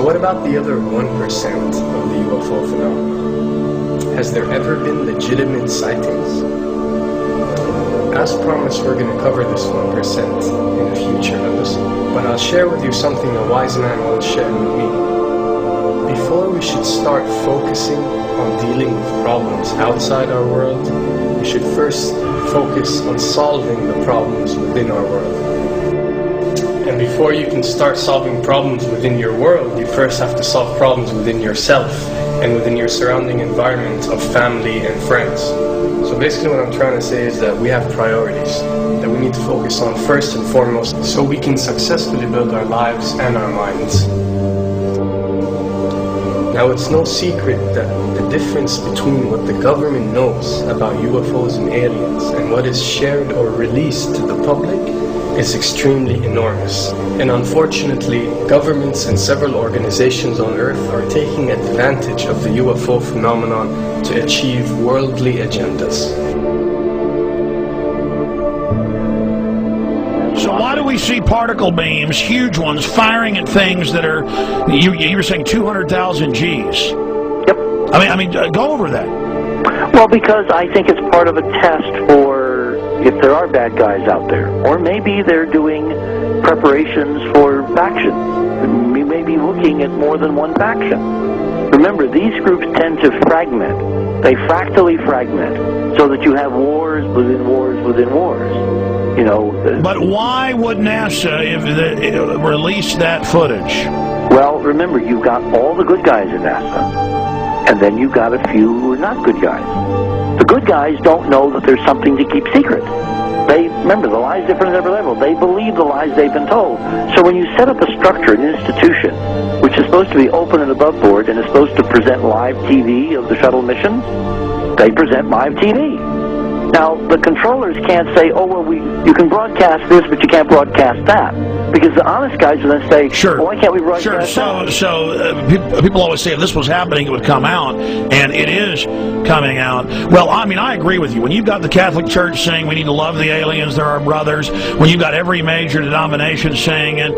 So what about the other 1% of the UFO phenomenon? Has there ever been legitimate sightings? As promised, we're going to cover this 1% in a future episode, but I'll share with you something a wise man once shared with me. Before we should start focusing on dealing with problems outside our world, we should first focus on solving the problems within our world. And before you can start solving problems within your world, you first have to solve problems within yourself and within your surrounding environment of family and friends. So basically what I'm trying to say is that we have priorities that we need to focus on first and foremost so we can successfully build our lives and our minds. Now, it's no secret that the difference between what the government knows about UFOs and aliens and what is shared or released to the public is extremely enormous. And unfortunately, governments and several organizations on Earth are taking advantage of the UFO phenomenon to achieve worldly agendas. So why do we see particle beams, huge ones, firing at things that are, you were saying 200,000 Gs? Yep. I mean, go over that. Well, because I think it's part of a test for if there are bad guys out there. Or maybe they're doing preparations for factions. We may be looking at more than one faction. Remember, these groups tend to fragment. They fractally fragment so that you have wars within wars within wars. You know. But why would NASA release that footage? Well, remember, you've got all the good guys in NASA, and then you've got a few who are not good guys. The good guys don't know that there's something to keep secret. They remember, the lie's different at every level. They believe the lies they've been told. So when you set up a structure, an institution, which is supposed to be open and above board and is supposed to present live TV of the shuttle missions, they present live TV. Now, the controllers can't say, oh, well, you can broadcast this, but you can't broadcast that. Because the honest guys will then say, sure. Well, why can't we broadcast that? So people always say if this was happening, it would come out, and it is coming out. Well, I mean, I agree with you. When you've got the Catholic Church saying we need to love the aliens, they're our brothers, when you've got every major denomination saying it,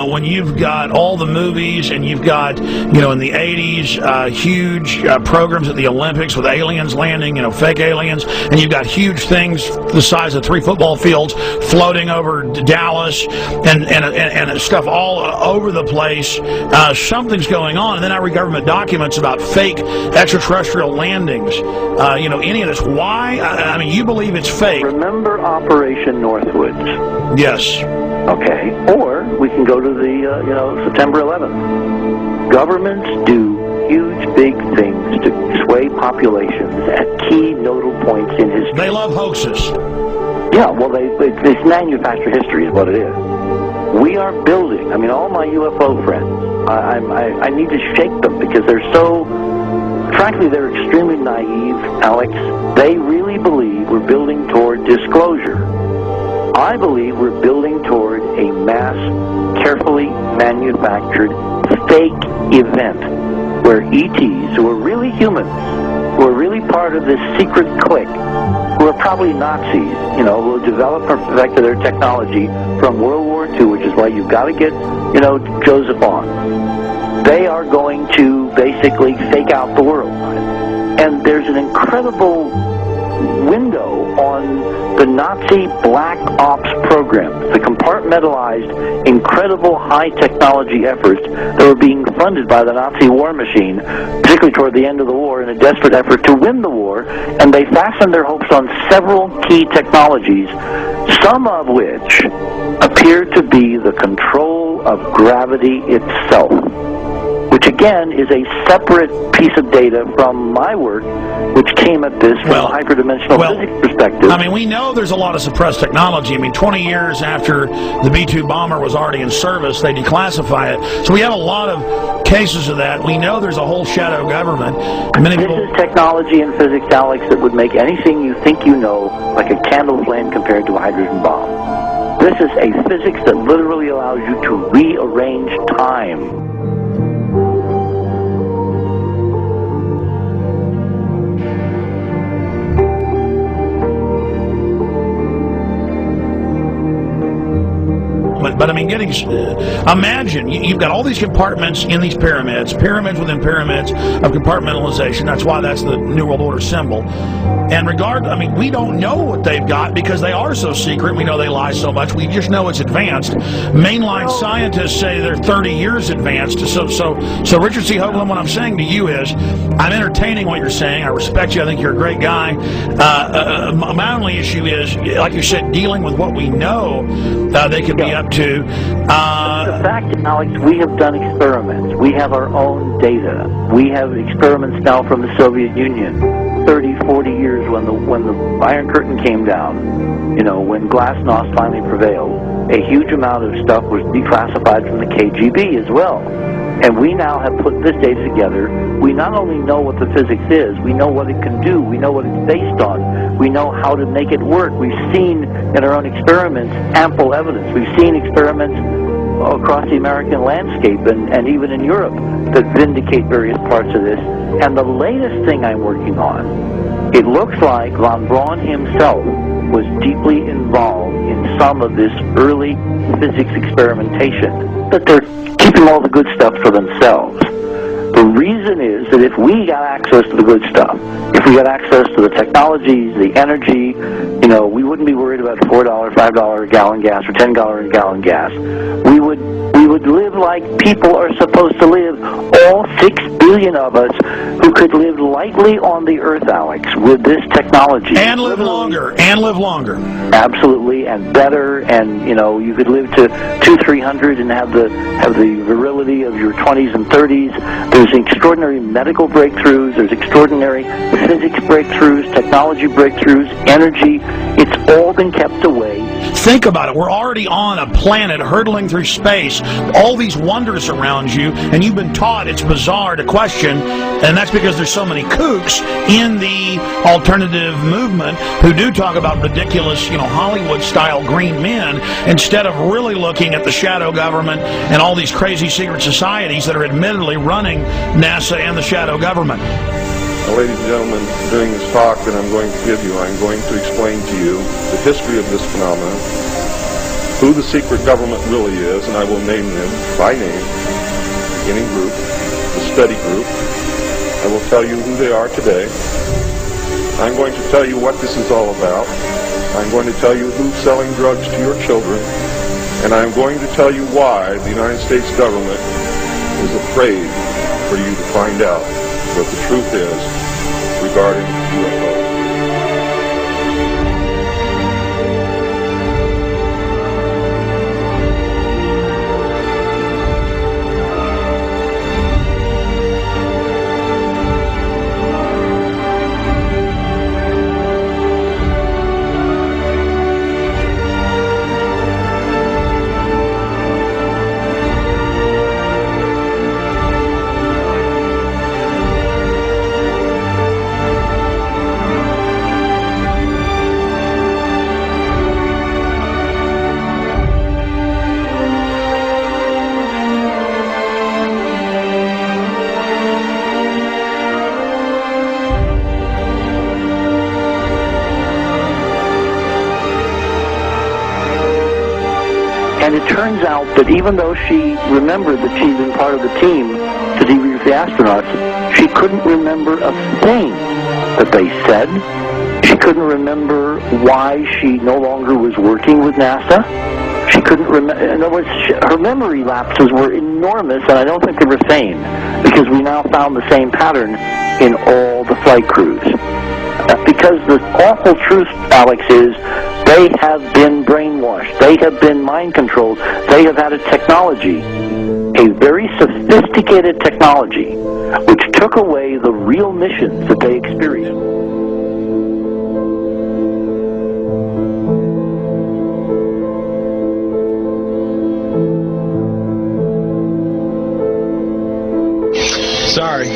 when you've got all the movies, and you've got, you know, in the 80s, huge programs at the Olympics with aliens landing, you know, fake aliens, and you've got huge things the size of 3 football fields floating over Dallas and stuff all over the place. Something's going on, and then I read government documents about fake extraterrestrial landings. You know, any of this. Why? I mean, you believe it's fake. Remember Operation Northwoods? Yes. Okay. Or we can go to the September 11th. Governments do huge, big things to sway populations at key nodal points in history. They love hoaxes. Yeah, well, they manufacture history is what it is. We are building, I mean, all my UFO friends, I need to shake them because they're so, frankly, they're extremely naive, Alex. They really believe we're building toward disclosure. I believe we're building toward a mass, carefully manufactured, fake event where ETs, who are really humans, who are really part of this secret clique, who are probably Nazis, you know, who developed and perfected their technology from World War II, which is why you've got to get, you know, Joseph on. They are going to basically fake out the world. And there's an incredible window on the Nazi black ops program, the compartmentalized, incredible high technology efforts that were being funded by the Nazi war machine, particularly toward the end of the war, in a desperate effort to win the war, and they fastened their hopes on several key technologies, some of which appear to be the control of gravity itself, which again is a separate piece of data from my work, which came at this from a hyperdimensional physics perspective. I mean, we know there's a lot of suppressed technology. I mean, 20 years after the B-2 bomber was already in service, they declassify it. So we have a lot of cases of that. We know there's a whole shadow government. This is technology and physics, Alex, that would make anything you think you know like a candle flame compared to a hydrogen bomb. This is a physics that literally allows you to rearrange time. it. But I mean, imagine you've got all these compartments in these pyramids within pyramids of compartmentalization. That's why that's the New World Order symbol. And we don't know what they've got because they are so secret. We know they lie so much. We just know it's advanced. Mainline scientists say they're 30 years advanced. So Richard C. Hoagland, what I'm saying to you is, I'm entertaining what you're saying. I respect you. I think you're a great guy. My only issue is, like you said, dealing with what we know they could be up to. The fact, Alex, we have done experiments. We have our own data. We have experiments now from the Soviet Union. 30, 40 years when the Iron Curtain came down, when Glasnost finally prevailed, a huge amount of stuff was declassified from the KGB as well. And we now have put this data together. We not only know what the physics is, we know what it can do, we know what it's based on, we know how to make it work. We've seen in our own experiments ample evidence. We've seen experiments across the American landscape and even in Europe that vindicate various parts of this. And the latest thing I'm working on, it looks like von Braun himself was deeply involved in some of this early physics experimentation, but they're keeping all the good stuff for themselves. The reason is that if we got access to the good stuff, if we got access to the technologies, the energy, we wouldn't be worried about $4, $5 a gallon gas or $10 a gallon gas. We would live like people are supposed to live, all 6 billion of us who could live lightly on the earth, Alex, with this technology. And live longer. Absolutely, and better, and you could live to 200-300 and have the virility of your 20s and 30s. There's extraordinary medical breakthroughs, there's extraordinary physics breakthroughs, technology breakthroughs, energy. It's all been kept away. Think about it. We're already on a planet hurtling through space, all these wonders around you, and you've been taught it's bizarre to question, and that's because there's so many kooks in the alternative movement who do talk about ridiculous, Hollywood-style green men, instead of really looking at the shadow government and all these crazy secret societies that are admittedly running NASA and the shadow government. Now, ladies and gentlemen, during this talk that I'm going to give you, I'm going to explain to you the history of this phenomenon, who the secret government really is, and I will name them by name, the beginning group, the study group. I will tell you who they are today. I'm going to tell you what this is all about. I'm going to tell you who's selling drugs to your children, and I'm going to tell you why the United States government is afraid for you to find out what the truth is regarding UFOs. And it turns out that even though she remembered that she'd been part of the team to debrief the astronauts, she couldn't remember a thing that they said. She couldn't remember why she no longer was working with NASA. She couldn't remember. In other words, her memory lapses were enormous, and I don't think they were sane, because we now found the same pattern in all the flight crews. Because the awful truth, Alex, is they have been brainwashed. They have been mind controlled. They have had a technology, a very sophisticated technology, which took away the real missions that they experienced. Sorry.